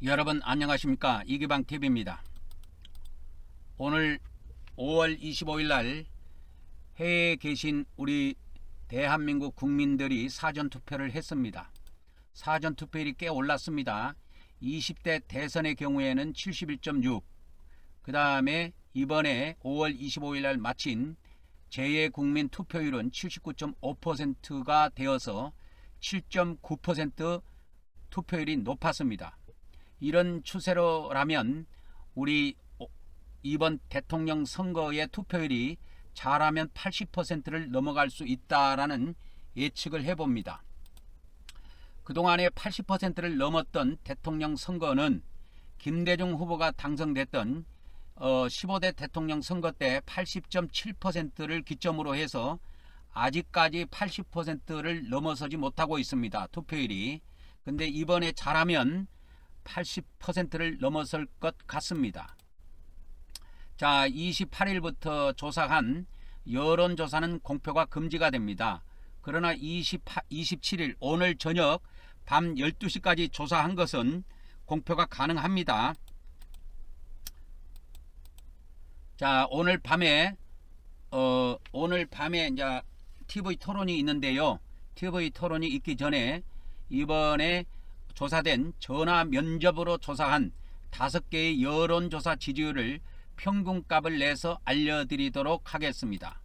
여러분 안녕하십니까, 이기방TV입니다. 오늘 5월 25일 날 해외에 계신 우리 대한민국 국민들이 사전투표를 했습니다. 사전투표율이 꽤 올랐습니다. 20대 대선의 경우에는 71.6, 그 다음에 이번에 5월 25일 날 마친 제2국민 투표율은 79.5%가 되어서 7.9% 투표율이 높았습니다. 이런 추세로라면 우리 이번 대통령 선거의 투표율이 잘하면 80%를 넘어갈 수 있다라는 예측을 해봅니다. 그동안에 80%를 넘었던 대통령 선거는 김대중 후보가 당선됐던 15대 대통령 선거 때 80.7%를 기점으로 해서 아직까지 80%를 넘어서지 못하고 있습니다. 투표율이. 근데 이번에 잘하면 80%를 넘어설 것 같습니다. 자, 28일부터 조사한 여론조사는 공표가 금지가 됩니다. 그러나 27일 오늘 저녁 밤 12시까지 조사한 것은 공표가 가능합니다. 자, 오늘 밤에 이제 TV 토론이 있는데요. TV 토론이 있기 전에 이번에 조사된 전화 면접으로 조사한 5개의 여론조사 지지율을 평균값을 내서 알려드리도록 하겠습니다.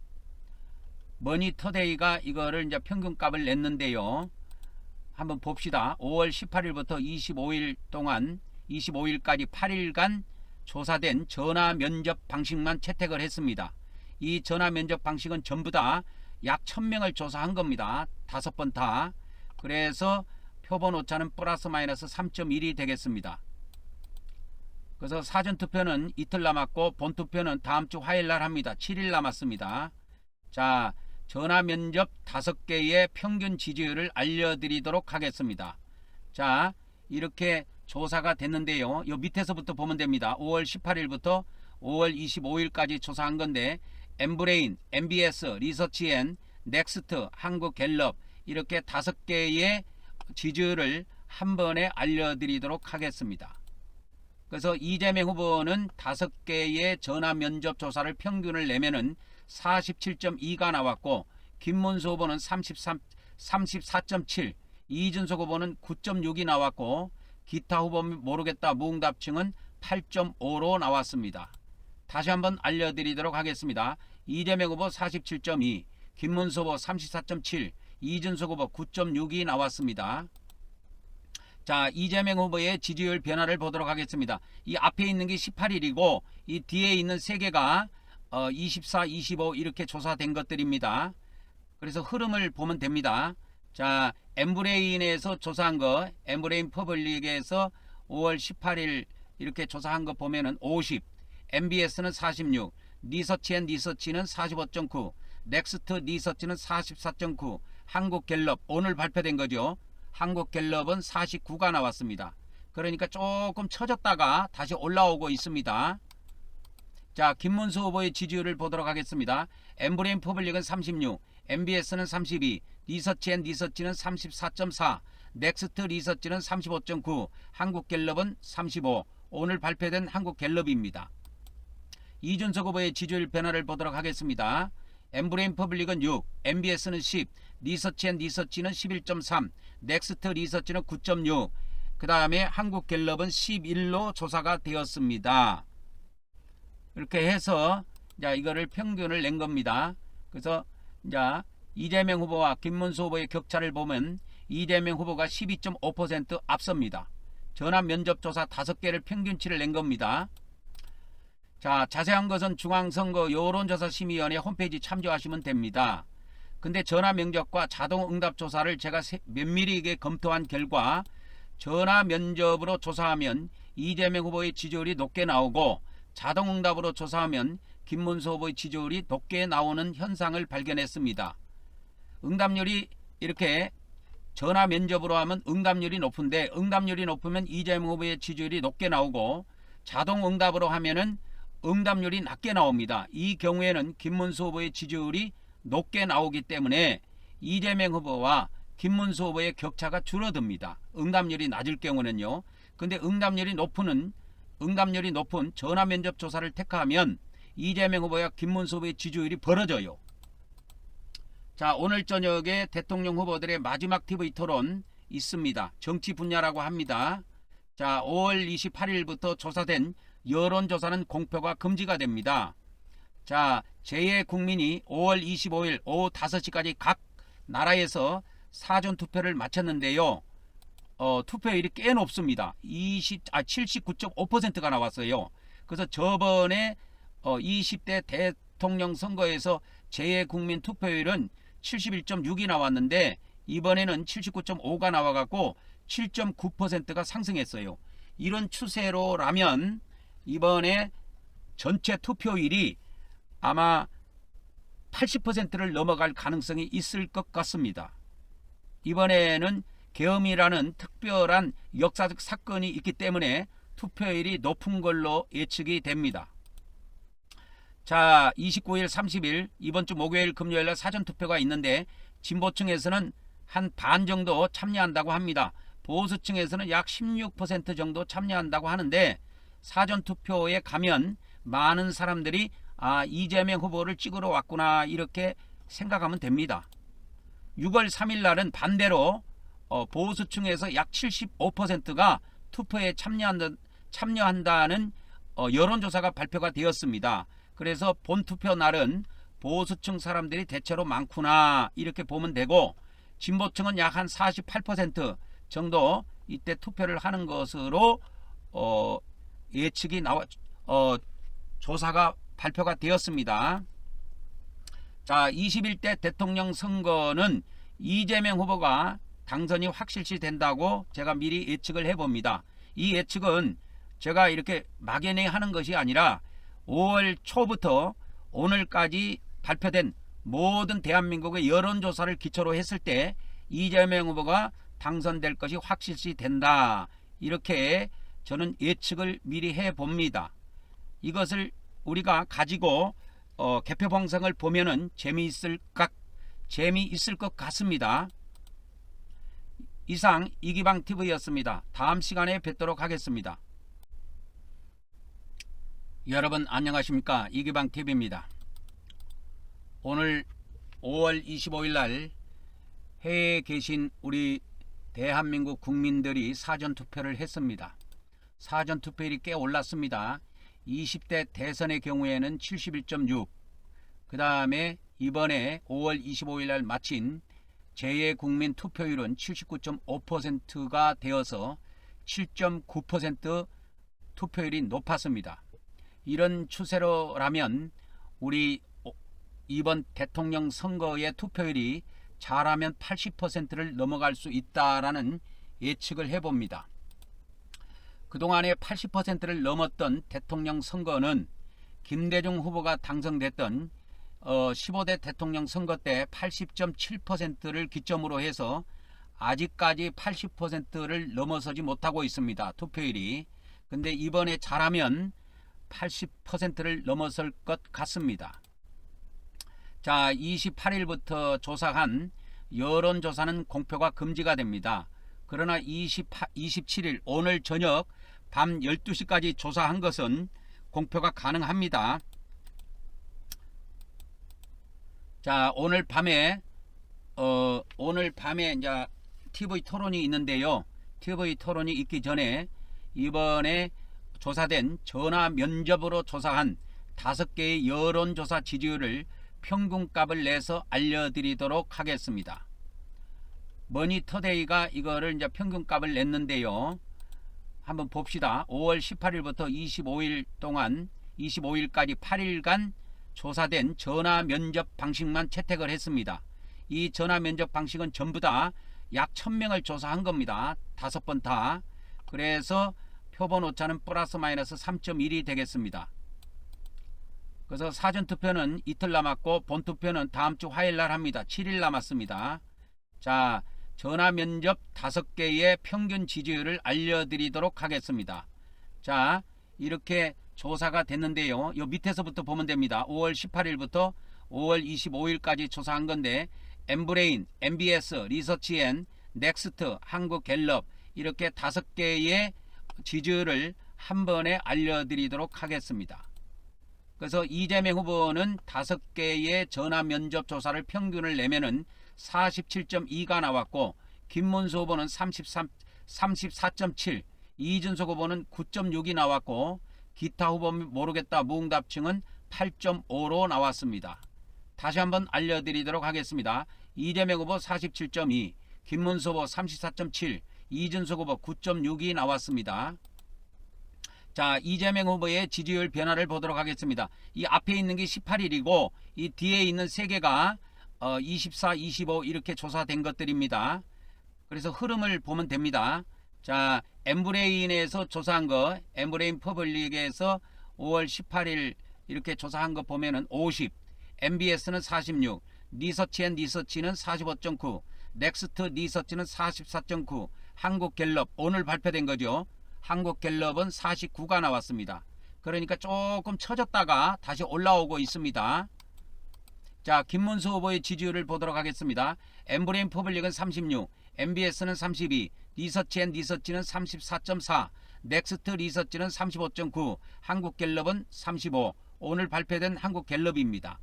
머니터데이가 이거를 이제 평균값을 냈는데요. 한번 봅시다. 5월 18일부터 25일 동안 25일까지 8일간 조사된 전화 면접 방식만 채택을 했습니다. 이 전화 면접 방식은 전부 다 약 1000명을 조사한 겁니다. 5번 다. 그래서 표본 오차는 플러스 마이너스 3.1이 되겠습니다. 그래서 사전투표는 이틀 남았고 본투표는 다음주 화요일날 합니다. 7일 남았습니다. 자, 전화면접 5개의 평균 지지율을 알려드리도록 하겠습니다. 자, 이렇게 조사가 됐는데요. 요 밑에서부터 보면 됩니다. 5월 18일부터 5월 25일까지 조사한 건데 엠브레인, MBS, 리서치앤, 넥스트, 한국갤럽 이렇게 5개의 지지율을 한 번에 알려드리도록 하겠습니다. 그래서 이재명 후보는 5개의 전화 면접 조사를 평균을 내면은 47.2가 나왔고, 김문수 후보는 34.7, 이준석 후보는 9.6이 나왔고, 기타 후보 모르겠다 무응답층은 8.5로 나왔습니다. 다시 한번 알려드리도록 하겠습니다. 이재명 후보 47.2, 김문수 후보 34.7, 이준석 후보 9.6이 나왔습니다. 자, 이재명 후보의 지지율 변화를 보도록 하겠습니다. 이 앞에 있는 게 18일이고 이 뒤에 있는 3개가 24, 25 이렇게 조사된 것들입니다. 그래서 흐름을 보면 됩니다. 자, 엠브레인에서 조사한 거, 엠브레인 퍼블릭에서 5월 18일 이렇게 조사한 거 보면은 50, MBS는 46, 리서치는 45.9, 넥스트 리서치는 44.9, 한국갤럽 오늘 발표된 거죠. 한국갤럽은 49가 나왔습니다. 그러니까 조금 처졌다가 다시 올라오고 있습니다. 자, 김문수 후보의 지지율을 보도록 하겠습니다. 엠브레인 퍼블릭은 36, MBS는 32, 리서치는 34.4, 넥스트 리서치는 35.9, 한국갤럽은 35. 오늘 발표된 한국갤럽입니다. 이준석 후보의 지지율 변화를 보도록 하겠습니다. 엠브레인 퍼블릭은 6, MBS는 10, 리서치는 11.3, 넥스트 리서치는 9.6, 그 다음에 한국갤럽은 11로 조사가 되었습니다. 이렇게 해서 자, 이거를 평균을 낸 겁니다. 그래서 자, 이재명 후보와 김문수 후보의 격차를 보면 이재명 후보가 12.5% 앞섭니다. 전화 면접 조사 5개를 평균치를 낸 겁니다. 자, 자세한 것은 중앙선거 여론조사심의위원회 홈페이지 참조하시면 됩니다. 근데 전화 면접과 자동 응답 조사를 제가 면밀하게 검토한 결과 전화 면접으로 조사하면 이재명 후보의 지지율이 높게 나오고 자동 응답으로 조사하면 김문수 후보의 지지율이 높게 나오는 현상을 발견했습니다. 응답률이 이렇게 전화 면접으로 하면 응답률이 높은데 응답률이 높으면 이재명 후보의 지지율이 높게 나오고 자동 응답으로 하면은 응답률이 낮게 나옵니다. 이 경우에는 김문수 후보의 지지율이 높게 나오기 때문에 이재명 후보와 김문수 후보의 격차가 줄어듭니다. 응답률이 낮을 경우는요. 근데 응답률이 높은 전화 면접 조사를 택하면 이재명 후보와 김문수 후보의 지지율이 벌어져요. 자, 오늘 저녁에 대통령 후보들의 마지막 TV 토론 있습니다. 정치 분야라고 합니다. 자, 5월 28일부터 조사된 여론조사는 공표가 금지가 됩니다. 자, 제2국민이 5월 25일 오후 5시까지 각 나라에서 사전투표를 마쳤는데요. 투표율이 꽤 높습니다. 79.5%가 나왔어요. 그래서 저번에 20대 대통령 선거에서 제2국민 투표율은 71.6이 나왔는데 이번에는 79.5가 나와갖고 7.9%가 상승했어요. 이런 추세로라면 이번에 전체 투표율이 아마 80%를 넘어갈 가능성이 있을 것 같습니다. 이번에는 계엄이라는 특별한 역사적 사건이 있기 때문에 투표율이 높은 걸로 예측이 됩니다. 자, 29일, 30일 이번 주 목요일, 금요일날 사전투표가 있는데 진보층에서는 한 반 정도 참여한다고 합니다. 보수층에서는 약 16% 정도 참여한다고 하는데 사전투표에 가면 많은 사람들이 이재명 후보를 찍으러 왔구나 이렇게 생각하면 됩니다. 6월 3일 날은 반대로 보수층에서 약 75%가 투표에 참여한다는 여론조사가 발표가 되었습니다. 그래서 본투표 날은 보수층 사람들이 대체로 많구나 이렇게 보면 되고 진보층은 약 한 48% 정도 이때 투표를 하는 것으로 예측이 조사가 발표가 되었습니다. 자, 21대 대통령 선거는 이재명 후보가 당선이 확실시 된다고 제가 미리 예측을 해봅니다. 이 예측은 제가 이렇게 막연히 하는 것이 아니라 5월 초부터 오늘까지 발표된 모든 대한민국의 여론조사를 기초로 했을 때 이재명 후보가 당선될 것이 확실시 된다. 이렇게 저는 예측을 미리 해봅니다. 이것을 우리가 가지고 개표 방송을 보면은 재미있을 것 같습니다. 이상 이기방TV였습니다. 다음 시간에 뵙도록 하겠습니다. 여러분 안녕하십니까? 이기방TV입니다. 오늘 5월 25일 날 해외에 계신 우리 대한민국 국민들이 사전투표를 했습니다. 사전투표율이 꽤 올랐습니다. 20대 대선의 경우에는 71.6, 그 다음에 이번에 5월 25일 날 마친 제2국민 투표율은 79.5%가 되어서 7.9% 투표율이 높았습니다. 이런 추세로라면 우리 이번 대통령 선거의 투표율이 잘하면 80%를 넘어갈 수 있다라는 예측을 해봅니다. 그동안에 80%를 넘었던 대통령 선거는 김대중 후보가 당선됐던 15대 대통령 선거 때 80.7%를 기점으로 해서 아직까지 80%를 넘어서지 못하고 있습니다. 투표율이. 근데 이번에 잘하면 80%를 넘어설 것 같습니다. 자, 28일부터 조사한 여론조사는 공표가 금지가 됩니다. 그러나 27일 오늘 저녁 밤 12시까지 조사한 것은 공표가 가능합니다. 자, 오늘 밤에 이제 TV 토론이 있는데요. TV 토론이 있기 전에 이번에 조사된 전화 면접으로 조사한 5개의 여론조사 지지율을 평균값을 내서 알려드리도록 하겠습니다. 머니터데이가 이거를 이제 평균값을 냈는데요. 한번 봅시다. 5월 18일부터 25일 동안 25일까지 8일간 조사된 전화 면접 방식만 채택을 했습니다. 이 전화 면접 방식은 전부 다 약 1000명을 조사한 겁니다. 5번 다. 그래서 표본 오차는 플러스 마이너스 3.1이 되겠습니다. 그래서 사전투표는 이틀 남았고 본투표는 다음 주 화요일 날 합니다. 7일 남았습니다. 자, 전화 면접 5개의 평균 지지율을 알려드리도록 하겠습니다. 자, 이렇게 조사가 됐는데요. 요 밑에서부터 보면 됩니다. 5월 18일부터 5월 25일까지 조사한 건데 엠브레인, MBS, 리서치앤, 넥스트, 한국갤럽 이렇게 5개의 지지율을 한 번에 알려드리도록 하겠습니다. 그래서 이재명 후보는 5개의 전화 면접 조사를 평균을 내면은 47.2가 나왔고, 김문수 후보는 34.7, 이준석 후보는 9.6이 나왔고, 기타 후보 모르겠다 무응답층은 8.5로 나왔습니다. 다시 한번 알려드리도록 하겠습니다. 이재명 후보 47.2, 김문수 후보 34.7, 이준석 후보 9.6이 나왔습니다. 자, 이재명 후보의 지지율 변화를 보도록 하겠습니다. 이 앞에 있는 게 18일이고 이 뒤에 있는 3개가 24, 25 이렇게 조사된 것들입니다. 그래서 흐름을 보면 됩니다. 자, 엠브레인에서 조사한 거, 엠브레인 퍼블릭에서 5월 18일 이렇게 조사한 거 보면은 50, MBS는 46, 리서치앤리서치는 45.9, 넥스트 리서치는 44.9, 한국갤럽 오늘 발표된 거죠. 한국갤럽은 49가 나왔습니다. 그러니까 조금 처졌다가 다시 올라오고 있습니다. 자, 김문수 후보의 지지율을 보도록 하겠습니다. 엠브레인 퍼블릭은 36, MBS는 32, 리서치앤리서치는 34.4, 넥스트 리서치는 35.9, 한국갤럽은 35, 오늘 발표된 한국갤럽입니다.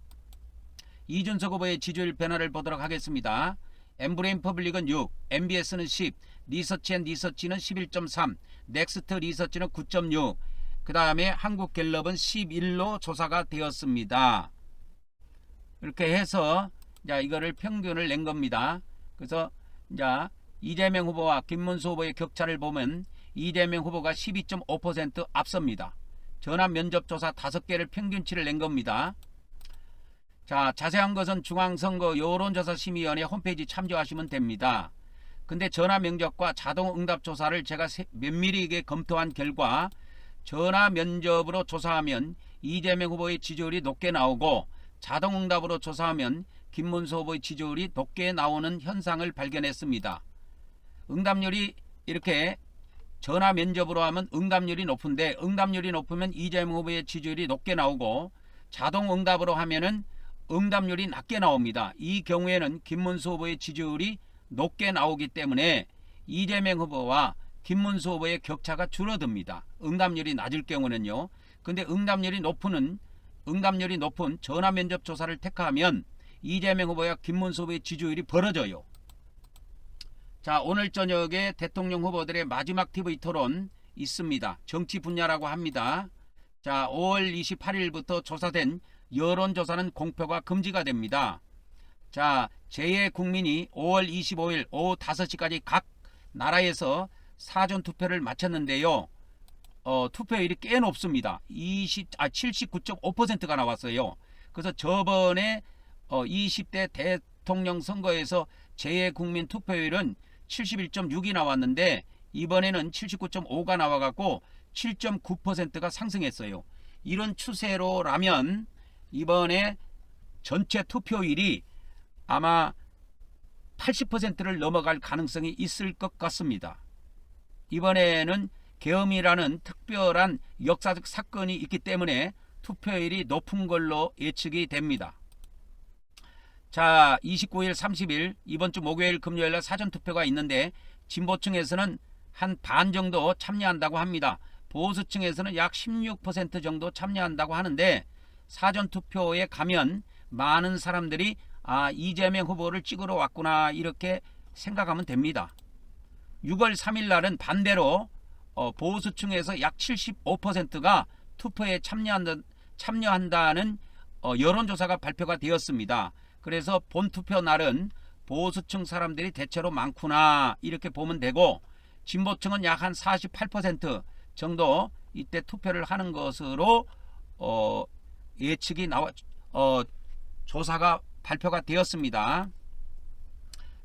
이준석 후보의 지지율 변화를 보도록 하겠습니다. 엠브레인 퍼블릭은 6, MBS는 10, 리서치앤리서치는 11.3, 넥스트 리서치는 9.6, 그 다음에 한국갤럽은 11로 조사가 되었습니다. 이렇게 해서 자, 이거를 평균을 낸 겁니다. 그래서 자, 이재명 후보와 김문수 후보의 격차를 보면 이재명 후보가 12.5% 앞섭니다. 전화 면접 조사 5개를 평균치를 낸 겁니다. 자, 자세한 것은 중앙선거 여론조사심의위원회 홈페이지 참조하시면 됩니다. 근데 전화 면접과 자동 응답 조사를 제가 면밀하게 검토한 결과 전화 면접으로 조사하면 이재명 후보의 지지율이 높게 나오고 자동 응답으로 조사하면 김문수 후보의 지지율이 높게 나오는 현상을 발견했습니다. 응답률이 이렇게 전화 면접으로 하면 응답률이 높은데 응답률이 높으면 이재명 후보의 지지율이 높게 나오고 자동 응답으로 하면은 응답률이 낮게 나옵니다. 이 경우에는 김문수 후보의 지지율이 높게 나오기 때문에 이재명 후보와 김문수 후보의 격차가 줄어듭니다. 응답률이 낮을 경우는요. 근데 응답률이 높은 전화 면접 조사를 택하면 이재명 후보와 김문수 후보의 지지율이 벌어져요. 자, 오늘 저녁에 대통령 후보들의 마지막 TV 토론 있습니다. 정치 분야라고 합니다. 자, 5월 28일부터 조사된 여론조사는 공표가 금지가 됩니다. 자, 제2국민이 5월 25일 오후 5시까지 각 나라에서 사전투표를 마쳤는데요. 투표율이 꽤 높습니다. 79.5%가 나왔어요. 그래서 저번에 20대 대통령 선거에서 제2국민 투표율은 71.6이 나왔는데 이번에는 79.5가 나와갖고 7.9%가 상승했어요. 이런 추세로라면 이번에 전체 투표율이 아마 80%를 넘어갈 가능성이 있을 것 같습니다. 이번에는 계엄이라는 특별한 역사적 사건이 있기 때문에 투표율이 높은 걸로 예측이 됩니다. 자, 29일, 30일 이번 주 목요일, 금요일 날 사전투표가 있는데 진보층에서는 한 반 정도 참여한다고 합니다. 보수층에서는 약 16% 정도 참여한다고 하는데 사전투표에 가면 많은 사람들이 이재명 후보를 찍으러 왔구나 이렇게 생각하면 됩니다. 6월 3일 날은 반대로 보수층에서 약 75%가 투표에 참여한다는 여론조사가 발표가 되었습니다. 그래서 본투표 날은 보수층 사람들이 대체로 많구나 이렇게 보면 되고 진보층은 약 한 48% 정도 이때 투표를 하는 것으로 예측이 조사가 발표가 되었습니다.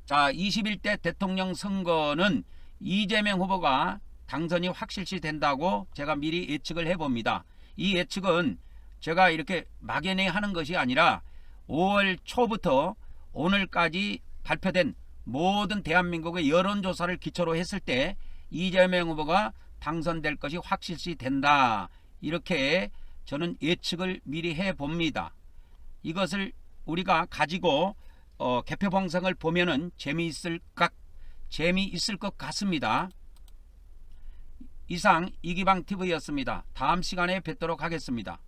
자, 21대 대통령 선거는 이재명 후보가 당선이 확실시 된다고 제가 미리 예측을 해봅니다. 이 예측은 제가 이렇게 막연히 하는 것이 아니라 5월 초부터 오늘까지 발표된 모든 대한민국의 여론조사를 기초로 했을 때 이재명 후보가 당선될 것이 확실시 된다. 이렇게 저는 예측을 미리 해봅니다. 이것을 우리가 가지고 개표 방송을 보면은 재미있을 것 같습니다. 이상 이기방TV였습니다. 다음 시간에 뵙도록 하겠습니다.